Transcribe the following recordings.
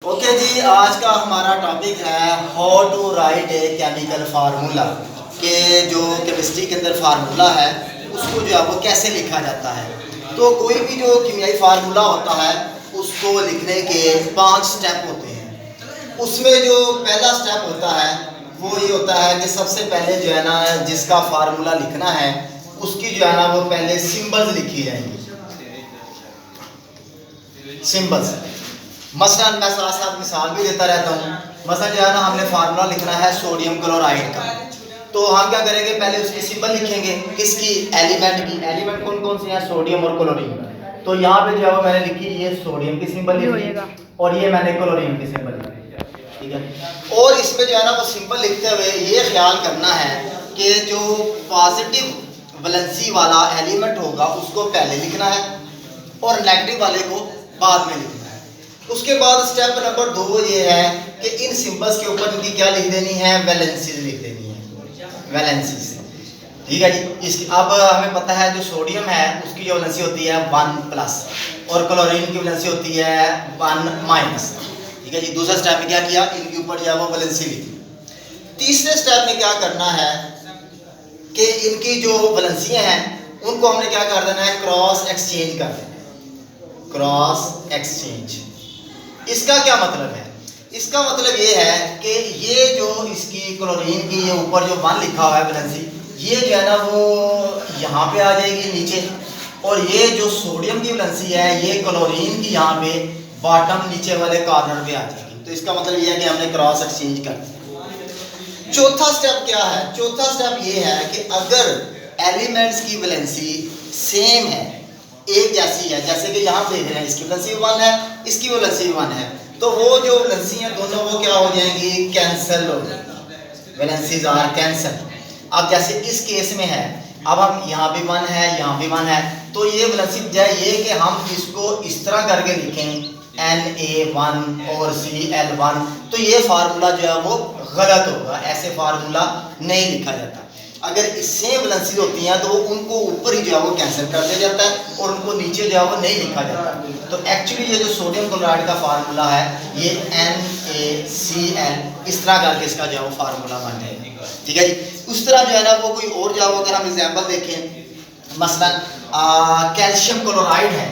Okay जी, आज का हमारा टॉपिक है how to write a chemical formula के जो केमिस्ट्री के अंदर फार्मूला है उसको जो है वो कैसे लिखा जाता है। तो कोई भी जो कीमियाई फार्मूला होता है उसको लिखने के 5 स्टेप होते हैं। उसमें जो पहला स्टेप होता है वो ये होता है कि सबसे पहले जो है ना जिसका फार्मूला लिखना है उसकी जो है ना वो पहले सिंबल्स लिखी जाएंगी। सिंबल्स मसलन मैं साथ साथ मिसाल भी देता रहता हूँ। मसलन जो है ना हमने फार्मूला लिखना है सोडियम क्लोराइड का, तो हम क्या करेंगे पहले उसकी सिंबल लिखेंगे। किसकी? एलिमेंट की। एलिमेंट कौन कौन से हैं? सोडियम और क्लोरीन। तो यहाँ पे जो है वो मैंने लिखी ये सोडियम की सिंबल लिखी और ये मैंने क्लोरीन की सिंबल लिखी, ठीक है। और इसमें जो है ना वो सिंबल लिखते हुए ये ख्याल करना है कि जो पॉजिटिव वैलेंसी वाला एलिमेंट होगा उसको पहले लिखना है और नेगेटिव वाले को बाद में लिखना है। उसके बाद स्टेप नंबर 2 ये है कि इन सिंबल्स के ऊपर इनकी क्या लिख देनी है? वैलेंसीज लिख देनी है, वैलेंसीज, ठीक है जी। इसकी अब हमें पता है जो सोडियम है उसकी जो वैलेंसी होती है 1+ और क्लोरीन की वैलेंसी होती है 1-, ठीक है जी। दूसरा स्टेप में क्या किया? इनके ऊपर जो है वो वैलेंसी लिखी। तीसरे स्टेप में क्या करना है कि इनकी जो वैलेंसियां हैं उनको हमने क्या कर देना है? क्रॉस एक्सचेंज कर देना है, क्रॉस एक्सचेंज। इसका क्या मतलब है? इसका मतलब ये है कि ये जो इसकी क्लोरीन की ये ऊपर जो 1 लिखा हुआ है वैलेंसी, ये जो है ना वो यहाँ पे आ जाएगी नीचे, और ये जो सोडियम की वैलेंसी है ये क्लोरीन की यहाँ पे बॉटम नीचे वाले कॉर्नर पे आ जाएगी। तो इसका मतलब ये है कि हमने क्रॉस एक्सचेंज कर दिया। चौथा स्टेप क्या है? चौथा स्टेप ये है कि अगर एलिमेंट्स की वैलेंसी सेम है, एक जैसी है, जैसे कि यहाँ देख रहे हैं इसकी वैलेंसी 1 है, इसकी वैलेंसी 1 है, तो वो जो वैलेंसी हैं दोनों वो क्या हो जाएंगी? कैंसिल हो जाएंगी, वैलेंसीज आर कैंसिल। अब जैसे इस केस में है, अब हम यहाँ भी 1 है, यहाँ भी 1 है, तो ये वैलेंसी जो है ये कि हम इसको इस तरह करके लिखें Na1 और Cl1, तो ये फार्मूला जो है वो गलत होगा। ऐसे फार्मूला नहीं लिखा जाता। अगर इससे वैलेंसी होती हैं तो उनको ऊपर ही जो है वो कैंसिल कर दिया जाता है और उनको नीचे जो है वो नहीं लिखा जाता। तो एक्चुअली ये जो सोडियम क्लोराइड का फार्मूला है ये NaCl इस तरह करके इसका जो है वो फार्मूला बन जाएगा, ठीक है जी। उस तरह जो है ना वो कोई और जो है वो अगर हम एग्जाम्पल देखें, मसलन कैल्शियम क्लोराइड है,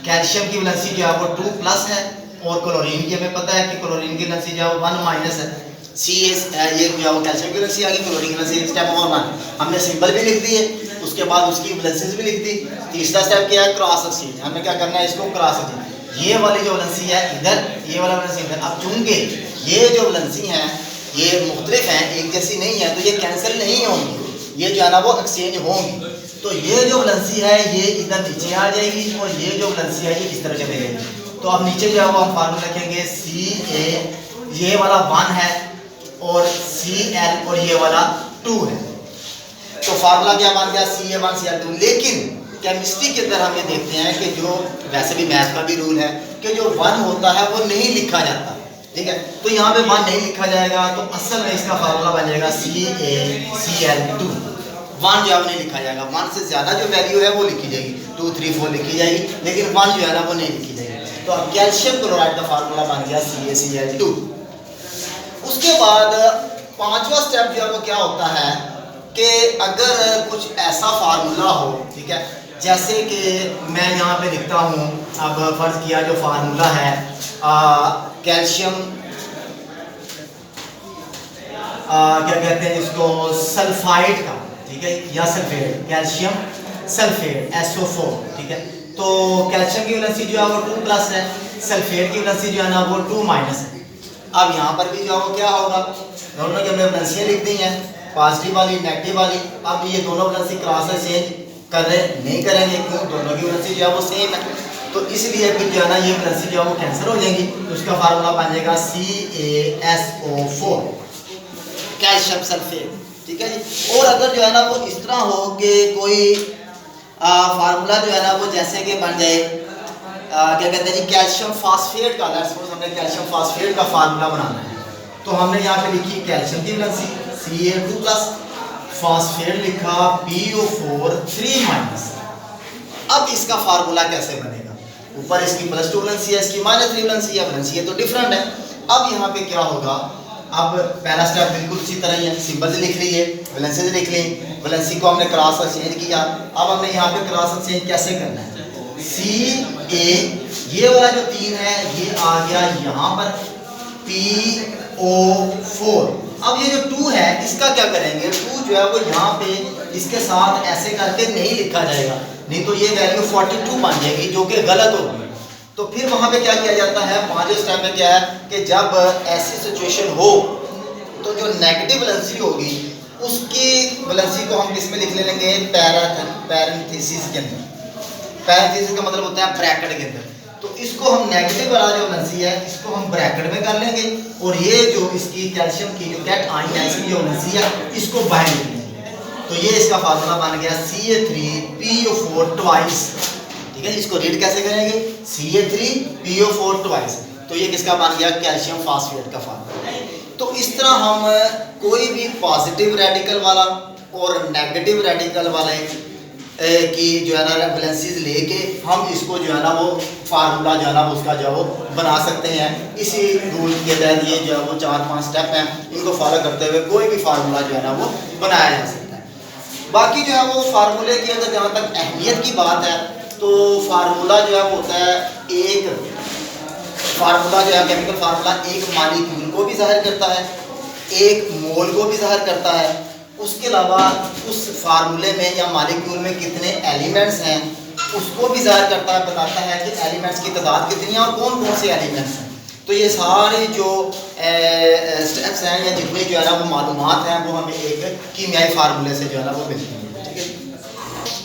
कैल्शियम की वैलेंसी जो है वो 2+ है और क्लोरीन की हमें पता है कि क्लोरीन की वैलेंसी जो है वो 1- है। ये जो है वो कैल्शियम की वैलेंसी आ गई, क्लोरीन की वैलेंसी स्टेप नंबर 1 हमने सिंबल भी लिख दिए, उसके बाद उसकी वैलेंसीज भी लिख दी। तीसरा स्टेप क्या है? Cross exchange. हमें क्या करना है? इसको क्रॉस एक्सचेंज। ये वाली जो वैलेंसी है इधर, ये वाला वैलेंसी इधर। अब चूंकि ये जो वैलेंसी हैं ये मुख्तलिफ हैं, एक जैसी नहीं है, तो ये कैंसिल नहीं होंगी, ये जो है ना वो एक्सचेंज होंगी। तो ये जो वैलेंसी है ये इधर नीचे आ जाएगी और ये जो वैलेंसी है ये इस तरह चले जाएगी। तो अब नीचे जो है वो हम फार्मूला लिखेंगे Ca, ये वाला 1 है और Cl और ये वाला 2 है। तो फार्मूला क्या बन गया? Ca1 Cl2। लेकिन केमिस्ट्री के अंदर हम ये देखते हैं कि जो वैसे भी मैथ का भी रूल है कि जो 1 होता है वो नहीं लिखा जाता, ठीक है। तो यहाँ पे 1 नहीं लिखा जाएगा तो असल में इसका फार्मूला बन जाएगा CaCl2। 1 जो है वो नहीं लिखा जाएगा, 1 से ज़्यादा जो वैल्यू है वो लिखी जाएगी, 2, 3, 4 लिखी जाएगी, लेकिन 1 जो है ना वो नहीं लिखी जाएगी। तो अब कैल्शियम क्लोराइड का फार्मूला बन गया CaCl2। उसके बाद 5वां स्टेप जो है वो क्या होता है कि अगर कुछ ऐसा फार्मूला हो, ठीक है, जैसे कि मैं यहाँ पे लिखता हूँ, अब फर्ज किया जो फार्मूला है कैल्शियम क्या कहते हैं इसको? सल्फाइड का, ठीक है, या सल्फेट, कैल्शियम सल्फेट SO4, ठीक है। तो कैल्शियम की वैलेंसी जो है वो 2+ है, सल्फेट की वैलेंसी जो है ना वो 2- है। अब यहाँ पर भी जो है वो क्या होगा? दोनों की हमने वैलेंसियाँ लिख दी हैं, पॉजिटिव वाली नेगेटिव वाली। अब ये दोनों वैलेंसी क्रॉस एक्सचेंज कर रहे नहीं करेंगे, क्यों? दोनों की वैलेंसी जो है वो सेम है, तो इसलिए फिर जो है ना ये वैलेंसी जो है वो कैंसिल हो जाएंगी। तो उसका फार्मूला बन जाएगा CaSO4, कैल्शियम सल्फेट, ठीक है जी। और अगर जो है ना वो इस तरह हो कि कोई फार्मूला जो है ना वो जैसे कि बन जाए क्या कहते हैं जी? कैल्शियम फास्फेट का। लेट्स सपोज हमने कैल्शियम फास्फेट का फार्मूला बनाना है, तो हमने यहाँ पे लिखी कैल्शियम की वैलेंसी Ca2+, फास्फेट लिखा PO4 3-। अब इसका फार्मूला कैसे बनेगा? ऊपर इसकी +2 वैलेंसी है, इसकी -3 वैलेंसी है, वैलेंसी है तो डिफरेंट है। अब यहाँ पे क्या होगा, अब पहला स्टेप बिल्कुल उसी तरह ही है, सिंबल लिख ली है, वैलेंसी लिख ली, वैलेंसी को हमने क्रॉस एक्सचेंज किया। अब हमने यहाँ पे क्रॉस एक्सचेंज कैसे करना है, CA ये वाला जो 3 है ये आ गया यहाँ पर PO4। अब ये जो 2 है इसका क्या करेंगे, 2 जो है वो यहाँ पे इसके साथ ऐसे करके नहीं लिखा जाएगा, नहीं तो ये वैल्यू 42 बन जाएगी जो कि गलत होगी। तो फिर वहाँ पे क्या किया जाता है, 5वें स्टेप में क्या है कि जब ऐसी सिचुएशन हो तो जो नेगेटिव वैलेंसी होगी उसकी वैलेंसी को हम किसमें लिख लेंगे, पैरेंथेसिस के अंदर। पैरेंथेसिस का मतलब होता है ब्रैकेट के अंदर। तो इसको हम नेगेटिव वाला जो वैलेंसी है इसको हम ब्रैकेट में कर लेंगे और ये जो इसकी कैल्शियम की जो कैट आयन है इसकी जो वैलेंसी है इसको बाहर लिख लेंगे। तो ये इसका फार्मूला बन गया Ca3PO4 ट्वाइस। ठीक है, इसको रीड कैसे करेंगे, Ca3PO4 ट्वाइस। तो ये किसका बन गया, कैल्शियम फास्फेट का फार्मूला। तो इस तरह हम कोई भी पॉजिटिव रेडिकल वाला और नेगेटिव रेडिकल वाले की जो है ना वैलेंसीज लेके हम इसको जो है ना वो फार्मूला जो है ना उसका जो है वो बना सकते हैं। इसी रूल के तहत ये जो है वो 4-5 स्टेप हैं, इनको फॉलो करते हुए कोई भी फार्मूला जो है ना वो बनाया जा सकता है। बाकी जो है वो फार्मूले की अगर जहाँ तक अहमियत की बात है तो फार्मूला जो है वो होता है, एक फार्मूला जो है केमिकल फार्मूला एक मॉलिक्यूल को भी ज़ाहिर करता है, एक मोल को भी ज़ाहिर करता है, उसके अलावा उस फार्मूले में या मॉलिक्यूल में कितने एलिमेंट्स हैं उसको भी ज़ाहिर करता है, बताता है कि एलिमेंट्स की तादाद कितनी है और कौन कौन से एलिमेंट्स हैं। तो ये सारे जो स्टेप्स हैं या जितने जो है ना वो मालूमात हैं वो हमें एक कीमियाई फार्मूले से जो है ना वो मिलती हैं। ठीक है,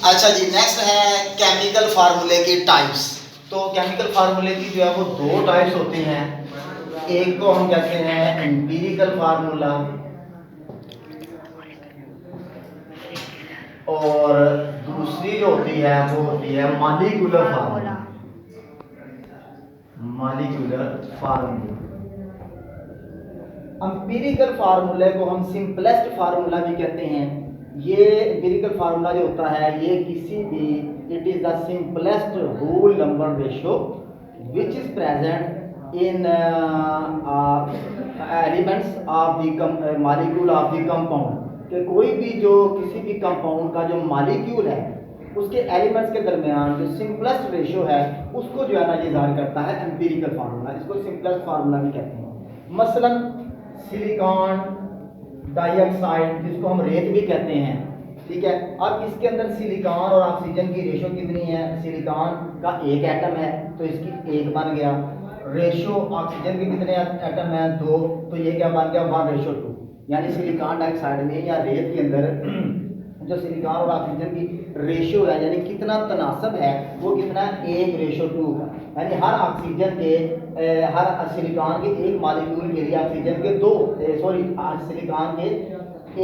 अच्छा जी, नेक्स्ट है केमिकल फार्मूले की टाइप्स। तो केमिकल फार्मूले की जो है वो 2 टाइप्स होती हैं, एक को हम कहते हैं एम्पिरिकल फार्मूला और दूसरी जो होती है वो होती है molecular formula. Molecular formula, empirical फार्मूले को हम सिंपलेस्ट फार्मूला भी कहते हैं। ये एम्पिरिकल फार्मूला जो होता है ये किसी भी, it is the simplest whole number ratio which is present in elements of the molecule of the compound. कि कोई भी जो किसी भी कंपाउंड का जो मॉलिक्यूल है उसके एलिमेंट्स के दरमियान जो सिंपलेस्ट रेशियो है उसको जो है ना ये ज़ाहिर करता है एम्पिरिकल फार्मूला। इसको सिंपलेस्ट फार्मूला भी कहते हैं। मसलन सिलिकॉन डाइऑक्साइड जिसको हम रेत भी कहते हैं, ठीक है। अब इसके अंदर सिलिकॉन और ऑक्सीजन की रेशियो कितनी है, सिलिकॉन का 1 एटम है तो इसकी 1 बन गया। रेशियो ऑक्सीजन के कितने एटम है, 2, तो ये क्या बन गया 1:2। यानी सिलिकॉन डाइऑक्साइड में या रेत के अंदर जो सिलिकॉन और ऑक्सीजन की रेशियो है यानी कितना तनासब है वो कितना 1:2 का। यानी हर ऑक्सीजन के हर सिलिकॉन के एक मॉलिक्यूल के लिए ऑक्सीजन के सिलिकॉन के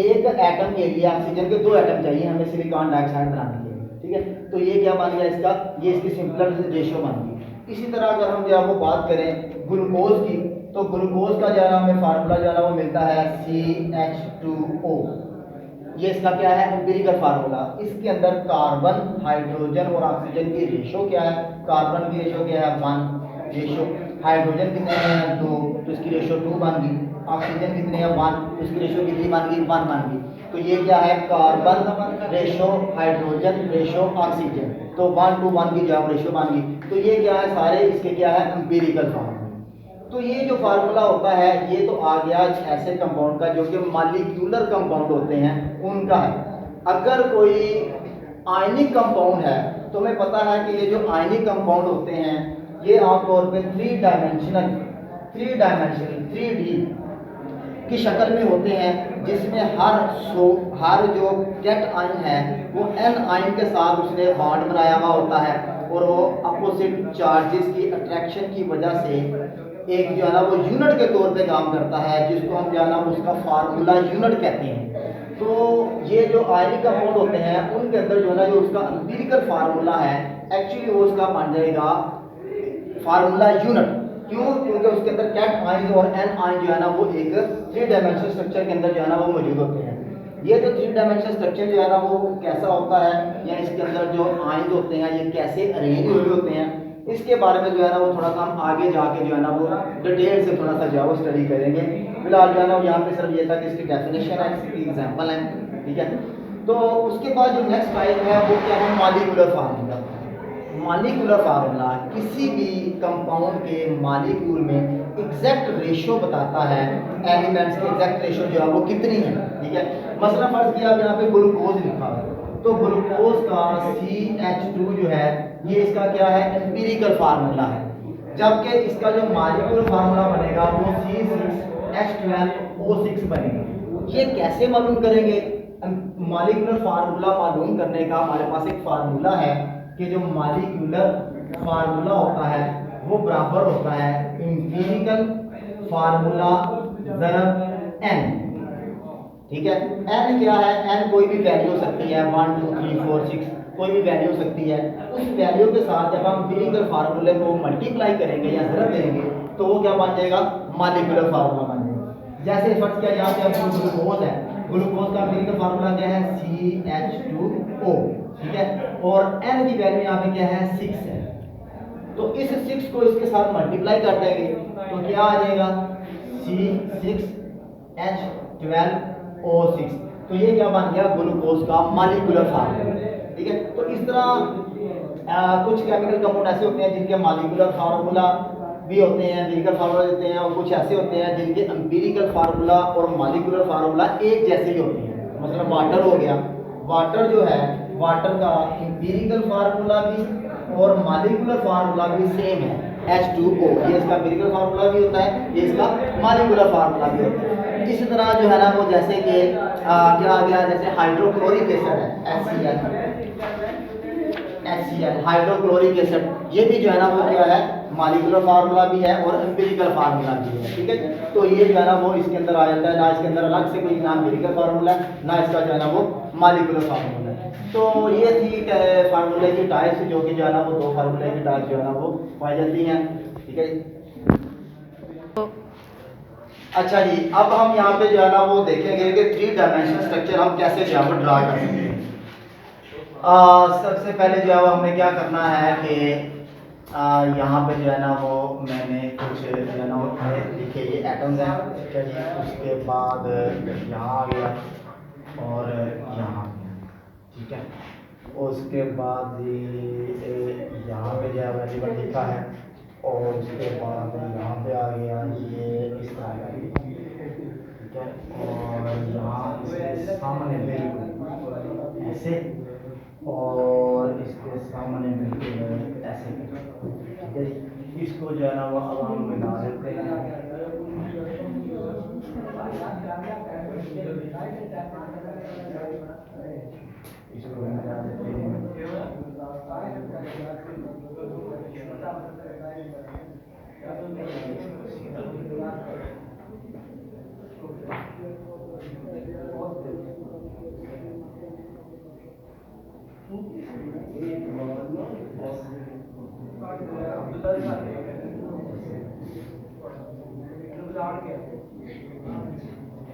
एक एटम के लिए ऑक्सीजन के 2 एटम चाहिए हमें सिलिकॉन डाइऑक्साइड बनाने के लिए। ठीक है, तो ये क्या बन गया इसका, ये इसकी सिंपल रेशियो बन गई। इसी तरह अगर हम जो है वो बात करें ग्लूकोज की, तो ग्लूकोज का जो है हमें फार्मूला जो है वो मिलता है CH2O। ये इसका क्या है एम्पिरिकल फार्मूला। इसके अंदर कार्बन, हाइड्रोजन और ऑक्सीजन की रेशियो क्या है, कार्बन की रेशियो क्या है 1 रेशियो, हाइड्रोजन कितने हैं 2 तो इसकी रेशियो 2 बन गई, ऑक्सीजन कितने हैं 1 तो इसकी रेशियो कितनी बन गई 1 बन गई। तो ये क्या है carbon ratio hydrogen ratio oxygen, तो 1:1 की जो रेशियो बन गई। तो ये क्या है सारे इसके क्या है एम्पिरिकल फार्मूला। तो ये जो फार्मूला होता है ये तो आ गया ऐसे कंपाउंड का जो कि मॉलिक्यूलर कंपाउंड होते हैं उनका है। अगर कोई आयनिक कंपाउंड है तो हमें पता है कि ये जो आयनिक कंपाउंड होते हैं ये आमतौर पे 3 डायमेंशनल 3D की शक्ल में होते हैं, जिसमें हर जो कैट आयन है वो एन आयन के साथ उसने बॉन्ड बनाया हुआ होता है और वो अपोजिट चार्जेस की अट्रैक्शन की वजह से एक जो है ना वो यूनिट के तौर पे काम करता है, जिसको हम जो है ना उसका फार्मूला यूनिट कहते हैं। तो ये जो आयनिक कंपाउंड होते हैं उनके अंदर जो है ना जो उसका एम्पिरिकल फार्मूला है एक्चुअली वो उसका बन जाएगा फार्मूला यूनिट। क्यों, क्योंकि उसके अंदर कैट आयन और एन आयन जो है ना वो एक 3 डायमेंशनल स्ट्रक्चर के अंदर जो है ना वो मौजूद होते हैं। ये जो 3 डायमेंशनल स्ट्रक्चर जो है ना वो कैसा होता है या इसके अंदर जो आयन होते हैं ये कैसे अरेंज हुए होते हैं, इसके बारे में जो है ना वो थोड़ा सा हम आगे जाके जो है ना वो डिटेल से थोड़ा सा जो है वो स्टडी करेंगे। फिलहाल जो है ना यहाँ पे सिर्फ ये था कि इसकी डेफिनेशन है, इसकी एग्जांपल है, ठीक है। तो उसके बाद जो नेक्स्ट टाइप है वो क्या है, मॉलिक्यूलर फार्मूला। मॉलिक्यूलर फार्मूला किसी भी कंपाउंड के मॉलिक्यूल में एग्जैक्ट रेशियो बताता है, एलिमेंट्स की एग्जैक्ट रेशियो जो है वो कितनी है, ठीक है। मसलन फर्ज किया आप यहाँ पे ग्लूकोज लिखा है, तो ग्लूकोज का CH2 जो है ये इसका क्या है, एम्पिरिकल फार्मूला है, जबकि इसका जो मॉलिक्यूलर फार्मूला बनेगा वो C6H12O6 बनेगा। ये कैसे मालूम करेंगे? मॉलिक्यूलर फार्मूला मालूम करने का हमारे पास एक फार्मूला है कि जो मॉलिक्यूलर फार्मूला होता है वो बराबर होता है एम्पिरिकल फार्मूला ज़रब n, ठीक है। n क्या है, n कोई भी वैल्यू हो सकती है, 1 2 3 4 6 कोई भी वैल्यू हो सकती है। उस वैल्यू के साथ जब हम एम्पिरिकल फार्मूले को मल्टीप्लाई करेंगे या ज़रब देंगे तो वो क्या बन जाएगा, मॉलिक्यूलर फार्मूला बन जाएगा। जैसे फर्स्ट क्या यहाँ पे हम ग्लूकोज है, ग्लूकोज का एम्पिरिकल फार्मूला क्या है, CH2O, ठीक है, और n की वैल्यू यहाँ पे क्या है, 6 है। तो इस 6 को इसके साथ मल्टीप्लाई कर देंगे तो क्या आ जाएगा, C6H12O6। तो ये क्या बन गया, ग्लूकोज का मॉलिक्यूलर फार्मूला, ठीक है। तो इस तरह कुछ केमिकल कंपाउंड ऐसे होते हैं जिनके मॉलिक्यूलर फार्मूला भी होते हैं, एम्पिरिकल फार्मूला देते हैं, और कुछ ऐसे होते हैं जिनके एम्पिरिकल फार्मूला और मॉलिक्यूलर फार्मूला एक जैसे ही होते हैं। मतलब वाटर हो गया, वाटर जो है वाटर का एम्पिरिकल फार्मूला भी और मॉलिक्यूलर फार्मूला भी सेम है, H2O। ये इसका एम्पिरिकल फार्मूला भी होता है, ये इसका मॉलिक्यूलर फार्मूला भी होता है। इसी तरह जो है ना वो जैसे कि क्या आ गया, जैसे हाइड्रोक्लोरिक एसिड है, HCl हाइड्रोक्लोरिक एसिड, ये भी जो है ना वो क्या है, मॉलिक्यूलर फार्मूला भी है और एम्पिरिकल फार्मूला भी है, ठीक है। तो ये जो है ना वो इसके अंदर आ जाता है, ना इसके अंदर अलग से कोई ना एम्पिरिकल फार्मूला है, ना इसका जो है ना वो मॉलिक्यूलर फार्मूला है। तो ये थी फार्मूले की टाइप्स, जो कि जो है ना वो दो फार्मूले की टाइप्स जो है ना वो पाई जाती हैं, ठीक है। अच्छा जी, अब हम यहाँ पे जो है ना वो देखेंगे कि 3 डायमेंशनल स्ट्रक्चर हम कैसे जो है वो ड्रा कर सकते हैं। सबसे पहले जो है वो हमें क्या करना है कि यहाँ पे जो है ना वो मैंने कुछ जो है ना वो लिखे, ये एटम्स हैं, ठीक है जी। उसके बाद यहाँ आ गया और यहाँ आ गया, ठीक है। उसके बाद यहाँ पे जो है वेरिएबल लिखा है, और उसके बाद यहाँ पे आ गया ये इस तरह का, ठीक है। और यहाँ इसके सामने बिल्कुल ऐसे, और इसके सामने बिल्कुल ऐसे, ठीक है। इसको जो है ना वो अब हम मिला देते हैं, इसको मिला देते हैं।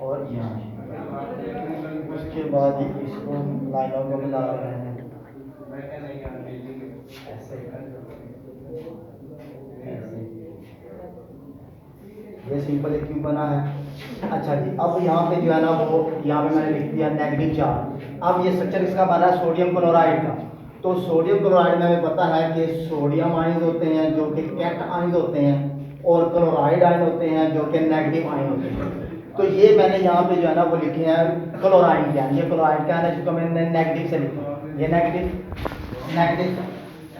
और यहाँ उसके बाद इसको लाइनों को मिला रहे हैं ऐसे, ये सिंपल एक क्यूब बना है। अच्छा जी, अब यहाँ पे जो है ना वो यहाँ पे मैंने लिख दिया नेगेटिव चार्ज। अब ये स्ट्रक्चर इसका बना है सोडियम क्लोराइड का। तो सोडियम क्लोराइड में हमें पता है कि सोडियम आयन होते हैं जो कि कैट आयन होते हैं, और क्लोराइड आयन होते हैं जो कि नेगेटिव आयन होते हैं। तो ये मैंने यहाँ पे जो है ना वो लिखे हैं क्लोराइड के आयन। ये क्लोराइड का आयन है जिसको मैंने नेगेटिव से लिखा, ये नेगेटिव,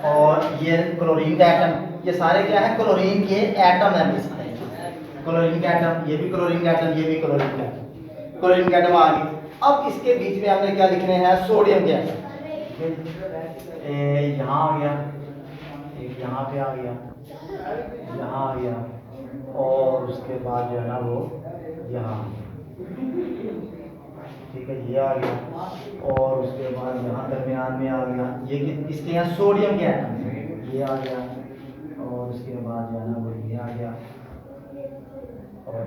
और ये क्लोरीन का एटम, ये सारे क्या है, क्लोरीन के एटम है बेसिकली। क्लोरीन का एटम, ये भी क्लोरीन का एटम, ये भी क्लोरीन का एटम, क्लोरीन का एटम आ गया। अब इसके बीच में हमने क्या लिखने हैं, सोडियम के एटम। यहाँ आ गया, एक यहाँ पे आ गया, यहाँ आ गया, और उसके बाद जो है ना वो यहाँ, ठीक है, ये आ गया, और उसके बाद यहाँ दरमियान में आ गया, ये इसके यहाँ सोडियम के एटम, ये आ गया, और उसके बाद जो है ना वो ये आ गया, और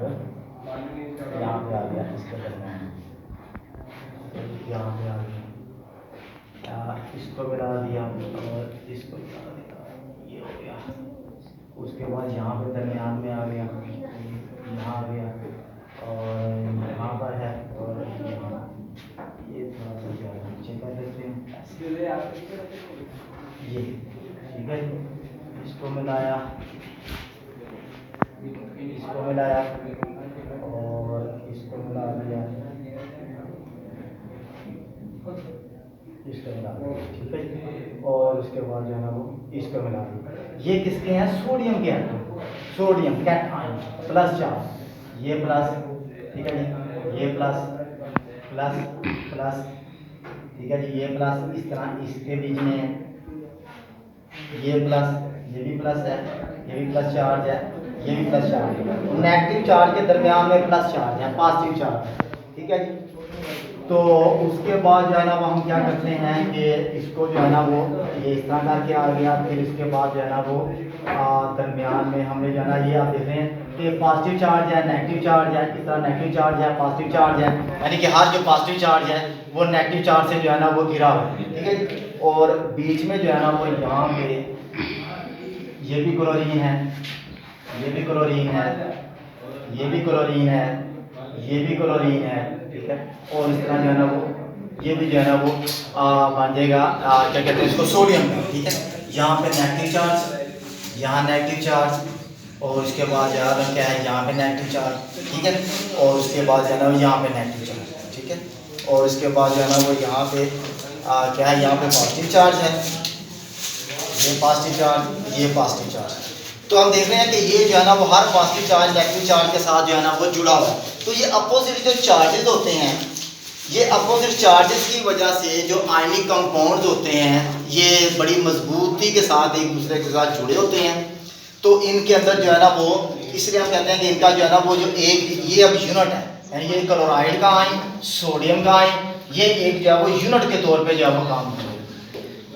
यहाँ पे आ गया, इसके दरमियान यहाँ पे आ गया, इसको मिला दिया और इसको मिला दिया, ये हो गया। मिलाया और इसको मिला दिया, इसको मिला दिया, ठीक है। और उसके बाद जो है ना वो इसको मिला दिया। ये किसके हैं? सोडियम के atom, sodium cation plus charge, ये प्लस, ठीक है जी, ये प्लस प्लस प्लस, ठीक है जी, ये प्लस, इस तरह इसके बीच में ये प्लस, ये भी प्लस है, ये भी प्लस चार्ज है, ये भी प्लस चार्ज है। नेगेटिव चार्ज के दरमियान में प्लस चार्ज है, पॉजिटिव चार्ज, ठीक है जी। तो उसके बाद जो है ना वो हम क्या करते हैं कि इसको जो है ना वो ये इस तरह करके आ गया। फिर इसके बाद जो है ना वो दरमियान में हमने जो है ना ये आप देख रहे हैं कि पॉजिटिव चार्ज है, नेगेटिव चार्ज है, इस तरह नेगेटिव चार्ज है, पॉजिटिव चार्ज है, यानी कि हर जो पॉजिटिव चार्ज है वो नेगेटिव चार्ज से जो है ना वो घिरा हुआ है, ठीक है जी। और बीच में जो है ना वो यहाँ पे ये भी क्लोरीन है, ये भी क्लोरीन है, ये भी क्लोरीन है, ये भी क्लोरीन है, ठीक है। और इस तरह जो है ना वो ये भी जो है ना वो बन जाएगा क्या कहते हैं इसको, सोडियम का, ठीक है। यहाँ पे नेगेटिव चार्ज, यहाँ नेगेटिव चार्ज, और इसके बाद जो है क्या है यहाँ पे नेगेटिव चार्ज, ठीक है। और उसके बाद जो है ना यहाँ पे नेगेटिव चार्ज, ठीक है। और इसके बाद जो है ना वो यहाँ पे क्या है, यहाँ पे पॉजिटिव चार्ज है, ये पॉजिटिव चार्ज, ये पॉजिटिव चार्ज। तो हम देख रहे हैं कि ये जो है ना वो हर पॉजिटिव चार्ज नेगेटिव चार्ज के साथ जो है ना वो जुड़ा हुआ है। तो ये अपोजिट जो चार्जेस होते हैं, ये अपोजिट चार्जेस की वजह से जो आयनिक कंपाउंड्स होते हैं ये बड़ी मजबूती के साथ एक दूसरे के साथ जुड़े होते हैं। तो इनके अंदर जो है ना वो, इसलिए हम कहते हैं कि इनका जो है ना वो जो एक ये अब यूनिट है, यानी ये क्लोराइड का आयन, सोडियम का आयन, ये एक जो है वो यूनिट के तौर पे जो है वो काम करेगा।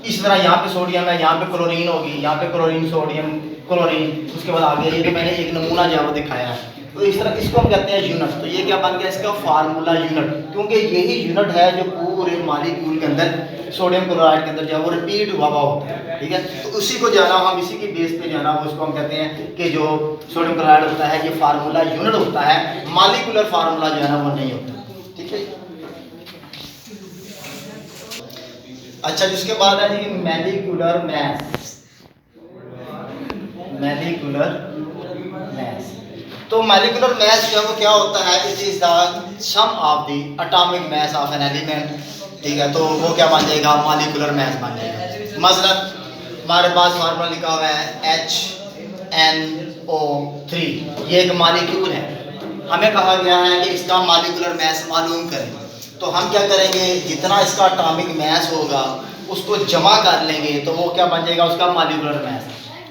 इस तरह यहाँ पे सोडियम है, यहाँ पे क्लोरीन होगी, यहाँ पे क्लोरीन सोडियम क्लोरीन, उसके बाद आगे ये तो मैंने एक नमूना जो है वो दिखाया है। तो इस तरह इसको हम कहते हैं यूनिट। तो ये क्या बन गया इसका फार्मूला यूनिट, क्योंकि यही यूनिट है जो पूरे मॉलिक्यूल के अंदर सोडियम क्लोराइड के अंदर जो है वो रिपीट हुआ होता है, ठीक है। तो उसी को जाना हम इसी की बेस पे जाना वो इसको हम कहते हैं कि जो सोडियम क्लोराइड होता है ये फार्मूला यूनिट होता है, मॉलिक्यूलर फार्मूला जो है ना वो नहीं होता, ठीक है। अच्छा, जिसके बाद है जी मॉलिक्यूलर मास, मॉलिक्यूलर मास। तो मॉलिक्यूलर मास जो है वो क्या होता है, it is the sum of the atomic mass of an element, ठीक है। तो वो क्या बन जाएगा, मॉलिक्यूलर मास बन जाएगा। मसलन हमारे पास फार्मूला लिखा हुआ है HNO3, ये एक मॉलिक्यूल है, हमें कहा गया है कि इसका मॉलिक्यूलर मास मालूम करें। तो हम क्या करेंगे, जितना इसका एटॉमिक मास होगा उसको जमा कर लेंगे, तो वो क्या बन जाएगा उसका मॉलिक्यूलर मास।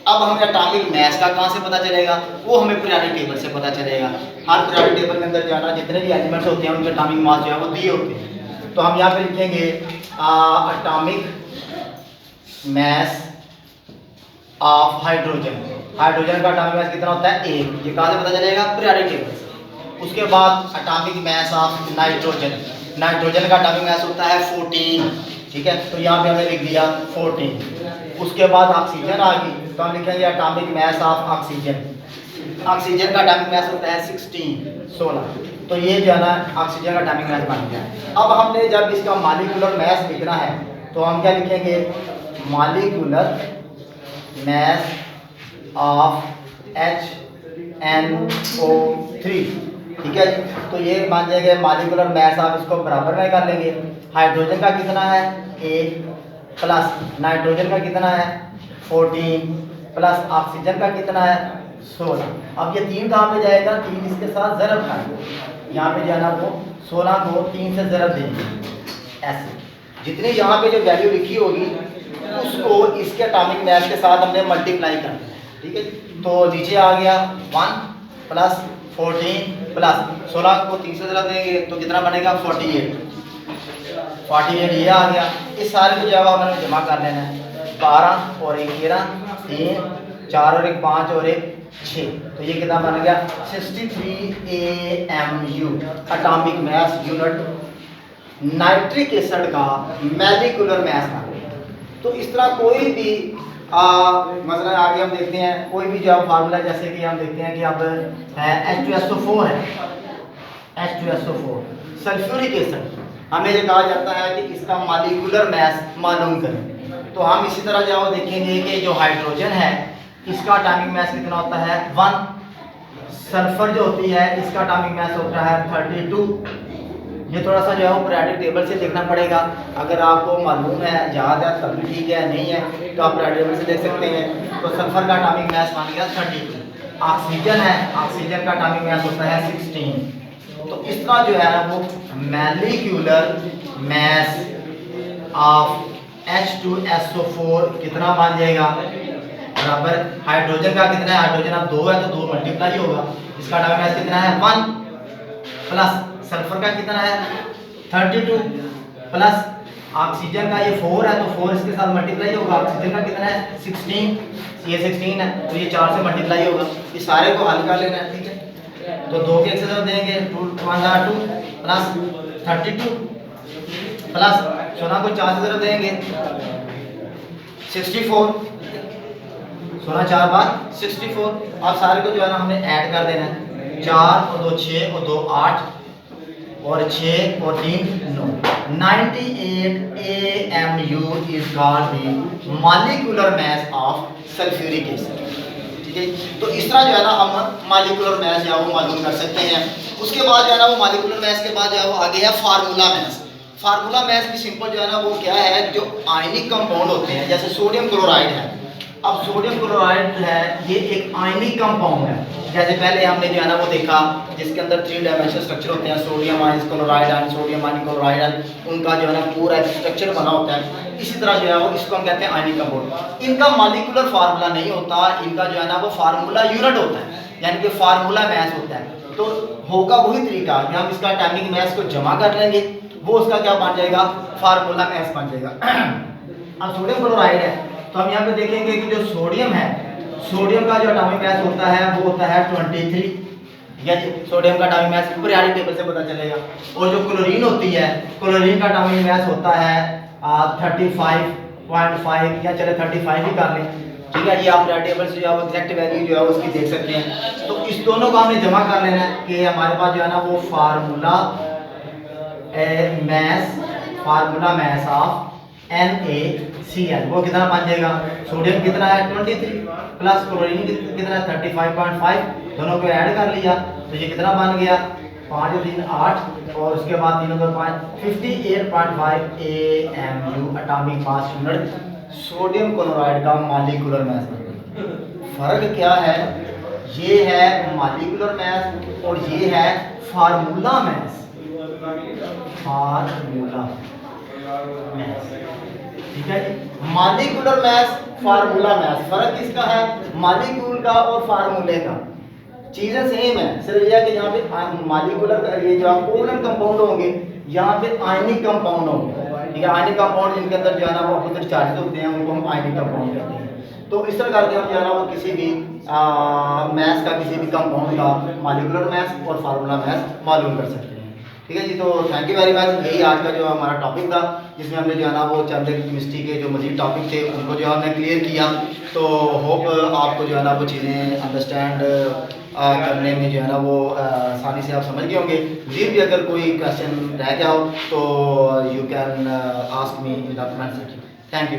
अब हमें एटॉमिक मास का कहाँ से पता चलेगा, वो हमें पीरियोडिक टेबल से पता चलेगा। हर पीरियोडिक टेबल के अंदर जाना जितने भी एलिमेंट्स होते हैं उनके एटॉमिक मास जो है वो दिए होते हैं। तो हम यहाँ पे लिखेंगे atomic mass of hydrogen, hydrogen का एटॉमिक मास कितना होता है 1, ये कहाँ से पता चलेगा, पीरियोडिक टेबल से। उसके बाद atomic mass of nitrogen, nitrogen का एटॉमिक मास होता है 14, ठीक है। तो यहाँ पे हमने लिख दिया 14। उसके बाद ऑक्सीजन आ गई, तो हम लिखेंगे atomic mass of oxygen, oxygen का एटॉमिक मास होता है 16। तो ये जो है ना ऑक्सीजन का एटॉमिक मास बन गया। अब हमने जब इसका मॉलिक्यूलर मास लिखना है तो हम क्या लिखेंगे, मॉलिक्यूलर मास ऑफ HNO3, ठीक है। तो ये मान जाएंगे मॉलिक्यूलर मास आप इसको बराबर में कर लेंगे। हाइड्रोजन का कितना है 1 प्लस नाइट्रोजन का कितना है 14 प्लस ऑक्सीजन का कितना है 16। अब ये 3 कहाँ पे जाएगा, 3 इसके साथ ज़रब खाएंगे, यहाँ पे जाना वो 16 को 3 से ज़रब देंगे, ऐसे जितनी यहाँ पे जो वैल्यू लिखी होगी उसको इसके एटॉमिक मास के साथ हमने मल्टीप्लाई कर दिया, ठीक है। तो नीचे आ गया 1 प्लस 14 प्लस 16 को 3 से ज़रब देंगे तो कितना बनेगा 48, 48 ये आ गया। इस सारे को जब हमने जमा कर लेना है, 12 और 1 13, 3 4 और 1 5 और 1 6, तो ये कितना बन गया 63 AMU atomic mass unit nitric acid का मॉलिक्यूलर मास बन गया। तो इस तरह कोई भी मतलब आगे हम देखते हैं कोई भी जो फार्मूला, जैसे कि हम देखते हैं कि अब H2SO4 है, H2SO4 सल्फ्यूरिक एसिड, हमें ये कहा जाता है कि इसका मॉलिक्यूलर मास मालूम करें। तो हम इसी तरह जो देखेंगे कि जो हाइड्रोजन है इसका एटॉमिक मास कितना होता है 1, सल्फर जो होती है इसका एटॉमिक मास होता है 32। ये थोड़ा सा जो है वो पीरियोडिक टेबल से देखना पड़ेगा। अगर आपको मालूम है, याद है, तब भी ठीक है, नहीं है तो आप पीरियोडिक टेबल से देख सकते हैं। तो सल्फर का एटॉमिक मास मान लिया 32। ऑक्सीजन है, ऑक्सीजन का एटॉमिक मास होता है 16। तो इस तरह जो है वो मॉलिक्यूलर मास ऑफ H2SO4 कितना मान जाएगा, बराबर हाइड्रोजन का कितना है, हाइड्रोजन अब 2 है तो 2 मल्टीप्लाई होगा, इसका एटॉमिक मास कितना है 1, प्लस सल्फर का कितना है 32, प्लस ऑक्सीजन का ये 4 है तो 4 इसके साथ मल्टीप्लाई होगा, ऑक्सीजन का कितना है 16, ये 16 है तो ये 4 से मल्टीप्लाई होगा। इस सारे को हल कर लेना है, ठीक है। तो 2 के एक्सेस देंगे 2 2 प्लस 32 प्लस 16 को 4 से देंगे 64, 16 4 बार 64। अब सारे को जो है ना हमने ऐड कर देना है, 4 और 2 6 और 2 8 और 6 और 3 9, 98 AMU is called the molecular mass of sulphuric acid, ठीक है। तो इस तरह जो है ना हम मॉलिक्यूलर मास जो है वो मालूम कर सकते हैं। उसके बाद जो है ना वो मॉलिक्यूलर मास के बाद जो है वो आगे है फार्मूला मास। फार्मूला मास भी सिंपल जो है ना वो क्या है, जो आयनिक कंपाउंड होते हैं, जैसे सोडियम क्लोराइड है। अब सोडियम क्लोराइड है ये एक आयनिक कंपाउंड है, जैसे पहले हमने जो है ना वो देखा जिसके अंदर 3 डायमेंशनल स्ट्रक्चर होते हैं, sodium ion chloride ion, sodium ion chloride ion, उनका जो है ना पूरा स्ट्रक्चर बना होता है। इसी तरह जो है वो इसको हम कहते हैं आयनिक कंपाउंड। इनका मॉलिक्यूलर फार्मूला नहीं होता, इनका जो है ना वो फार्मूला यूनिट होता है, यानी कि फार्मूला मास होता है। तो होगा वही तरीका कि हम इसका एटॉमिक मास को जमा कर लेंगे, वो उसका क्या बन जाएगा, फार्मूला मास बन जाएगा। अब सोडियम क्लोराइड है तो हम यहाँ पे देखेंगे कि जो सोडियम है, सोडियम का जो एटॉमिक मास होता है वो होता है 23, ठीक है जी। सोडियम का एटॉमिक मास पीरियोडिक टेबल से पता चलेगा। और जो क्लोरीन होती है, क्लोरीन का एटॉमिक मास होता है 35.5 या चले 35 ही कर लें, ठीक है। ये आप पीरियोडिक टेबल से जो है एग्जैक्ट वैल्यू जो है उसकी देख सकते हैं। तो इस दोनों को हमने जमा कर लेना है कि हमारे पास जो है ना वो फार्मूला मास ऑफ NaCl वो कितना बन जाएगा, सोडियम कितना है 23 प्लस क्लोरीन कितना है 35.5, दोनों को ऐड कर लिया तो ये कितना बन गया 5 3 8 और उसके बाद 3 2 5 58.5 AMU atomic mass unit sodium chloride का मॉलिक्यूलर मास। फर्क क्या है, ये है मॉलिक्यूलर मास और ये है फार्मूला मास, फार्मूला मास, ठीक है। मॉलिक्यूलर मास, फार्मूला मास, फर्क किसका है, मॉलिक्यूल का और फार्मूले का। चीजें सेम है, सिर्फ यह कि यहाँ पे मॉलिक्यूलर ये जो कोवलेंट कंपाउंड होंगे, यहाँ पे आयनिक कंपाउंड होंगे, ठीक है। आयनिक कंपाउंड जिनके अंदर जो है ना वो अपोजिट चार्जेस होते हैं उनको हम आयनिक कंपाउंड कहते हैं। तो इस तरह करके हम जो है ना वो किसी भी मास का, किसी भी कंपाउंड का मॉलिक्यूलर मास और फार्मूला मास मालूम कर सकते हैं, ठीक है जी। तो थैंक यू वेरी मच। यही आज का जो हमारा टॉपिक था, जिसमें हमने जो है ना वो चंद केमिस्ट्री के जो मजीद टॉपिक थे उनको जो हमने क्लियर किया। तो होप आपको जो है ना वो चीज़ें अंडरस्टैंड करने में जो है ना वो आसानी से आप समझ गए होंगे। मजीद भी अगर कोई क्वेश्चन रह गया हो तो you can ask me in the comment section. Thank you.